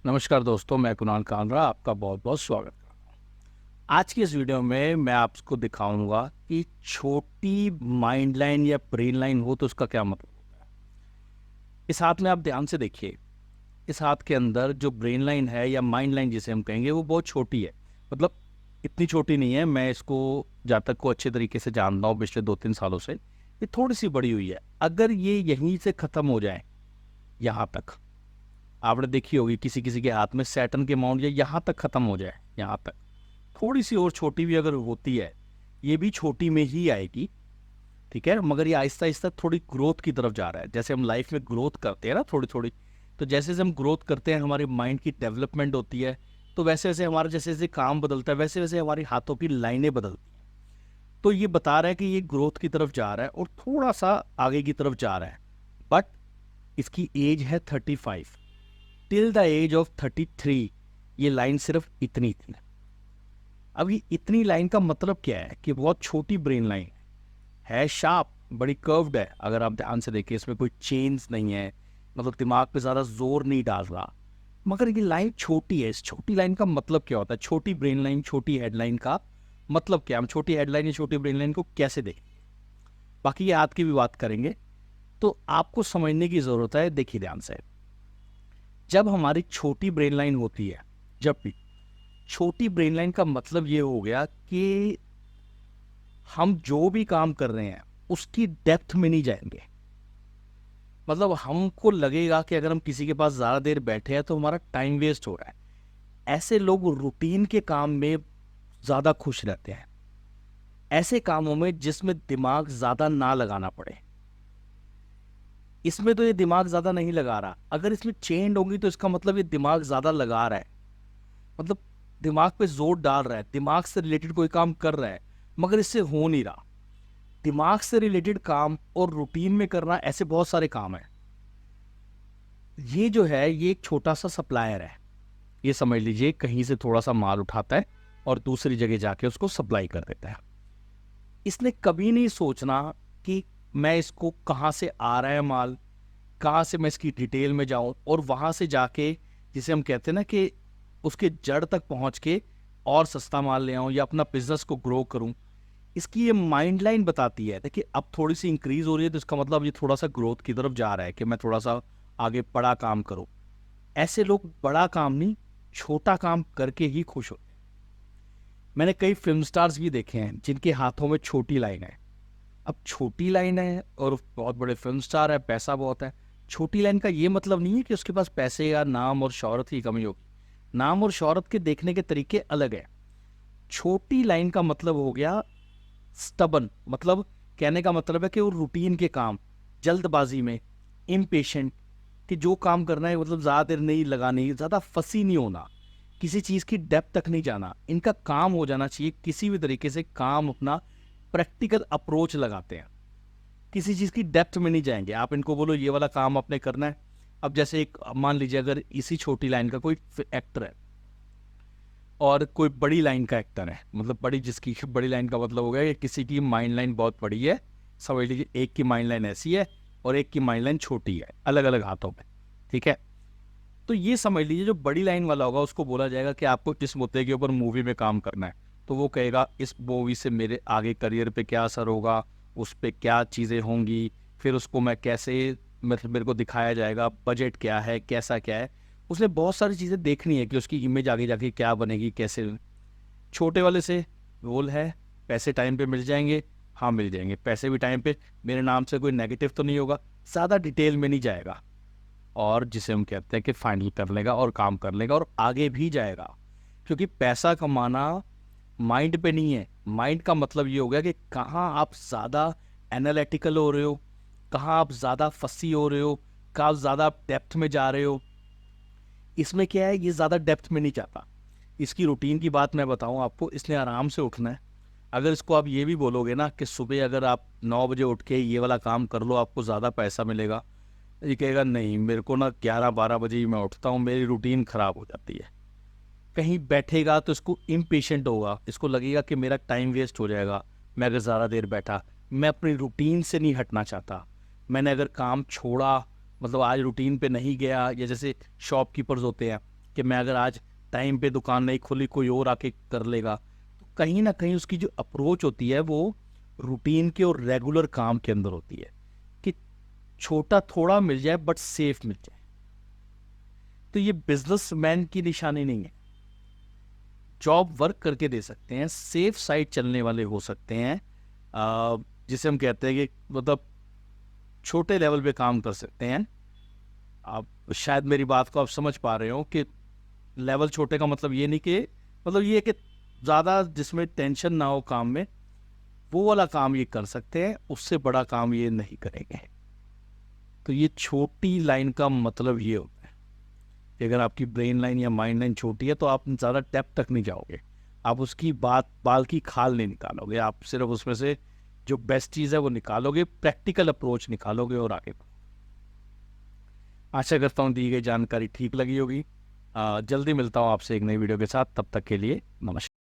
नमस्कार दोस्तों, मैं कुणाल कांगड़ा आपका बहुत बहुत स्वागत करता हूँ। आज की इस वीडियो में मैं आपको दिखाऊंगा कि छोटी माइंड लाइन या ब्रेन लाइन हो तो उसका क्या मतलब होता है। इस हाथ में आप ध्यान से देखिए। इस हाथ के अंदर जो ब्रेन लाइन है या माइंड लाइन जिसे हम कहेंगे वो बहुत छोटी है। मतलब इतनी छोटी नहीं है। मैं इसको जहाँ तक को अच्छे तरीके से जानता हूँ पिछले 2-3 सालों से, ये थोड़ी सी बड़ी हुई है। अगर ये यहीं से ख़त्म हो जाए, यहाँ तक आपने देखी होगी किसी किसी के हाथ में सैटर्न के माउंट या यहाँ तक ख़त्म हो जाए, यहाँ तक थोड़ी सी और छोटी भी अगर होती है, ये भी छोटी में ही आएगी। ठीक है, मगर ये आहिस्ता आहिस्ता थोड़ी ग्रोथ की तरफ जा रहा है। जैसे हम लाइफ में ग्रोथ करते हैं ना थोड़ी थोड़ी, तो जैसे जैसे हम ग्रोथ करते हैं हमारे माइंड की डेवलपमेंट होती है। तो वैसे वैसे हमारा जैसे जैसे काम बदलता है वैसे वैसे हमारी हाथों की लाइनें बदलती हैं। तो ये बता रहा है कि ये ग्रोथ की तरफ जा रहा है और थोड़ा सा आगे की तरफ जा रहा है। बट इसकी एज है 35। टिल द एज ऑफ 33 ये लाइन सिर्फ इतनी थी। अब ये इतनी लाइन का मतलब क्या है कि बहुत छोटी ब्रेन लाइन है, शार्प, बड़ी कर्व्ड है। अगर आप ध्यान से देखिए, इसमें कोई चेंज नहीं है, मतलब दिमाग पे ज़्यादा जोर नहीं डाल रहा। मगर ये लाइन छोटी है। इस छोटी लाइन का मतलब क्या होता है? छोटी ब्रेन लाइन, छोटी हेडलाइन का मतलब क्या? हम छोटी हेडलाइन या छोटी ब्रेन लाइन को कैसे देखें? बाकी ये आज की भी बात करेंगे। तो आपको समझने की ज़रूरत है। देखिए ध्यान से, जब हमारी छोटी ब्रेन लाइन होती है, जब भी छोटी ब्रेन लाइन का मतलब ये हो गया कि हम जो भी काम कर रहे हैं उसकी डेप्थ में नहीं जाएंगे। मतलब हमको लगेगा कि अगर हम किसी के पास ज़्यादा देर बैठे हैं तो हमारा टाइम वेस्ट हो रहा है। ऐसे लोग रूटीन के काम में ज़्यादा खुश रहते हैं, ऐसे कामों में जिसमें दिमाग ज़्यादा ना लगाना पड़े। इसमें तो ये दिमाग ज़्यादा नहीं लगा रहा। अगर इसमें चेंज होगी तो इसका मतलब ये दिमाग ज़्यादा लगा रहा है। मतलब दिमाग पे जोर डाल रहा है, दिमाग से रिलेटेड कोई काम कर रहा है, मगर इससे हो नहीं रहा। दिमाग से रिलेटेड काम और रूटीन में करना, ऐसे बहुत सारे काम हैं। ये जो है ये एक छोटा सा सप्लायर है। ये समझ लीजिए कहीं से थोड़ा सा माल उठाता है और दूसरी जगह जाके उसको सप्लाई कर देता है। इसने कभी नहीं सोचना कि मैं इसको कहाँ से आ रहा है माल, कहाँ से मैं इसकी डिटेल में जाऊं और वहां से जाके, जिसे हम कहते हैं ना कि उसके जड़ तक पहुंच के और सस्ता माल ले आऊं या अपना बिजनेस को ग्रो करूं। इसकी ये माइंड लाइन बताती है। देखिए अब थोड़ी सी इंक्रीज हो रही है तो इसका मतलब ये थोड़ा सा ग्रोथ की तरफ जा रहा है कि मैं थोड़ा सा आगे बड़ा काम करूं। ऐसे लोग बड़ा काम नहीं, छोटा काम करके ही खुश होते हैं। मैंने कई फिल्म स्टार्स भी देखे हैं जिनके हाथों में छोटी लाइन है। अब छोटी लाइन है और बहुत बड़े फिल्म स्टार है, पैसा बहुत है। छोटी लाइन का ये मतलब नहीं है कि उसके पास पैसे या नाम और शोहरत की कमी होगी। नाम और शोहरत के देखने के तरीके अलग है। छोटी लाइन का मतलब हो गया स्टबन। मतलब कहने का मतलब है कि वो रूटीन के काम, जल्दबाजी में, इम्पेशेंट, कि जो काम करना है मतलब ज़्यादा देर नहीं लगानी, ज़्यादा फंसी नहीं होना, किसी चीज़ की डेप्थ तक नहीं जाना। इनका काम हो जाना चाहिए किसी भी तरीके से काम अपना प्रैक्टिकल अप्रोच लगाते हैं, किसी चीज़ की डेप्थ में नहीं जाएंगे। आप इनको बोलो ये वाला काम आपने करना है। अब जैसे एक मान लीजिए अगर इसी छोटी लाइन का कोई एक्टर है और कोई बड़ी लाइन का एक्टर है, मतलब बड़ी, जिसकी बड़ी लाइन का मतलब हो गया कि किसी की माइंड लाइन बहुत बड़ी है। समझ लीजिए एक की माइंड लाइन ऐसी है और एक की माइंड लाइन छोटी है, अलग अलग हाथों में। ठीक है, तो ये समझ लीजिए जो बड़ी लाइन वाला होगा उसको बोला जाएगा कि आपको किस मुद्दे के ऊपर मूवी में काम करना है। तो वो कहेगा इस मूवी से मेरे आगे करियर पे क्या असर होगा, उस पर क्या चीज़ें होंगी, फिर उसको मैं कैसे, मतलब मेरे को दिखाया जाएगा, बजट क्या है, कैसा क्या है। उसने बहुत सारी चीज़ें देखनी है कि उसकी इमेज आगे जाके क्या बनेगी, कैसे। छोटे वाले से रोल है, पैसे टाइम पे मिल जाएंगे। हाँ मिल जाएंगे पैसे भी टाइम पे, मेरे नाम से कोई नेगेटिव तो नहीं होगा, ज़्यादा डिटेल में नहीं जाएगा, और जिसे हम कहते हैं कि फाइनल कर लेगा और काम कर लेगा और आगे भी जाएगा। क्योंकि पैसा कमाना माइंड पे नहीं है। माइंड का मतलब ये हो गया कि कहाँ आप ज़्यादा एनालिटिकल हो रहे हो, कहाँ आप ज़्यादा फंसी हो रहे हो, कहाँ ज़्यादा आप डेप्थ में जा रहे हो। इसमें क्या है, ये ज़्यादा डेप्थ में नहीं जाता। इसकी रूटीन की बात मैं बताऊं आपको, इसने आराम से उठना है। अगर इसको आप ये भी बोलोगे ना कि सुबह अगर आप 9 बजे उठ के ये वाला काम कर लो आपको ज़्यादा पैसा मिलेगा, ये कहेगा नहीं, मेरे को ना 11-12 बजे ही मैं उठता हूँ, मेरी रूटीन ख़राब हो जाती है। कहीं बैठेगा तो इसको इम्पेशेंट होगा, इसको लगेगा कि मेरा टाइम वेस्ट हो जाएगा मैं अगर ज़्यादा देर बैठा। मैं अपनी रूटीन से नहीं हटना चाहता। मैंने अगर काम छोड़ा, मतलब आज रूटीन पे नहीं गया, या जैसे शॉपकीपर्स होते हैं, कि मैं अगर आज टाइम पे दुकान नहीं खुली कोई और आके कर लेगा, तो कहीं ना कहीं उसकी जो अप्रोच होती है वो रूटीन के और रेगुलर काम के अंदर होती है कि छोटा थोड़ा मिल जाए बट सेफ मिल जाए। तो ये बिजनेसमैन की निशानी नहीं है। जॉब वर्क करके दे सकते हैं, सेफ साइड चलने वाले हो सकते हैं, जिसे हम कहते हैं कि मतलब छोटे लेवल पे काम कर सकते हैं। आप शायद मेरी बात को आप समझ पा रहे हो कि लेवल छोटे का मतलब ये नहीं कि मतलब ये कि ज़्यादा जिसमें टेंशन ना हो काम में, वो वाला काम ये कर सकते हैं, उससे बड़ा काम ये नहीं करेंगे। तो ये छोटी लाइन का मतलब ये होता है कि अगर आपकी ब्रेन लाइन या माइंड लाइन छोटी है तो आप ज़्यादा डेप्थ तक नहीं जाओगे, आप उसकी बाल की खाल नहीं निकालोगे, आप सिर्फ उसमें से जो बेस्ट चीज़ है वो निकालोगे, प्रैक्टिकल अप्रोच निकालोगे और आगे। आशा करता हूँ दी गई जानकारी ठीक लगी होगी। जल्दी मिलता हूँ आपसे एक नई वीडियो के साथ, तब तक के लिए नमस्कार।